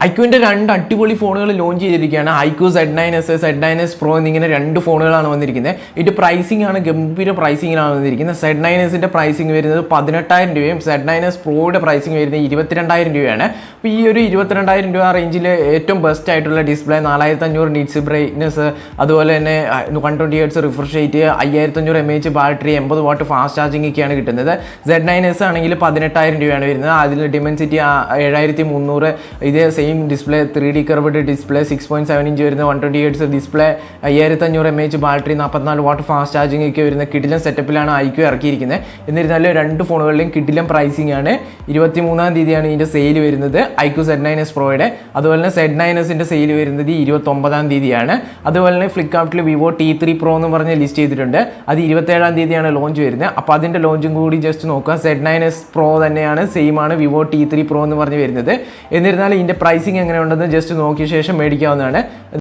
ഐക്യൂവിൻ്റെ രണ്ട് അടിപൊളി ഫോണുകൾ ലോഞ്ച് ചെയ്തിരിക്കുകയാണ്. ഐക്യൂ Z9s, Z9s Pro എന്നിങ്ങനെ രണ്ട് ഫോണുകളാണ് വന്നിരിക്കുന്നത്. ഇതിൻ്റെ പ്രൈസിംഗ് ആണ് ഗംഭീര പ്രൈസിങ്ങിലാണ് വന്നിരിക്കുന്നത്. Z9sൻ്റെ പ്രൈസിംഗ് വരുന്നത് 18,000 രൂപയും Z9s Proയുടെ പ്രൈസിംഗ് വരുന്നത് 22,000 രൂപയാണ്. അപ്പോൾ ഈ ഒരു 22,000 രൂപ റേഞ്ചിൽ ഏറ്റവും ബെസ്റ്റ് ആയിട്ടുള്ള ഡിസ്പ്ലേ, 4500 നിറ്റ്സ് ബ്രൈറ്റ്നസ്, അതുപോലെ തന്നെ 120 Hz refresh rate, 5500 mAh battery, 80 what fast charging ഒക്കെയാണ് കിട്ടുന്നത്. Z9s ആണെങ്കിൽ 18,000 രൂപയാണ് വരുന്നത്. അതിൽ ഡിമെൻസിറ്റി 7300, ഇതേ same display 3D curved display, 6.7 inch വരുന്ന 120 Hz display, 5500 mAh battery, 44 what fast charging ഒക്കെ വരുന്ന കിടിലൻ സെറ്റപ്പിലാണ് ഐക്യൂ ഇറക്കിയിരിക്കുന്നത്. എന്നിരുന്നാലും രണ്ട് ഫോണുകളിലെയും കിടിലൻ പ്രൈസിംഗ് ആണ്. 23-ാം തീയതിയാണ് ഇതിൻ്റെ സെയിൽ വരുന്നത് ഐക്യൂ Z9s Proയുടെ. അതുപോലെ തന്നെ Z9sൻ്റെ സെയിൽ വരുന്നത് 29-ാം തീയതിയാണ്. അതുപോലെ തന്നെ ഫ്ലിപ്കാർട്ടിൽ വിവോ T3 Pro എന്ന് പറഞ്ഞ് ലിസ്റ്റ് ചെയ്തിട്ടുണ്ട്. അത് 27-ാം തീയതിയാണ് ലോഞ്ച് വരുന്നത്. അപ്പോൾ അതിൻ്റെ ലോഞ്ചും കൂടി ജസ്റ്റ് നോക്കുക. Z9s Pro തന്നെയാണ്, സെയിം ആണ് വിവോ T3 Pro എന്ന് പറഞ്ഞ് വരുന്നത്. എന്നിരുന്നാലും ഇതിൻ്റെ പ്രൈസിംഗ് എങ്ങനെ ഉണ്ടെന്ന് ജസ്റ്റ് നോക്കിയ ശേഷം മേടിക്കാവുന്നതാണ്.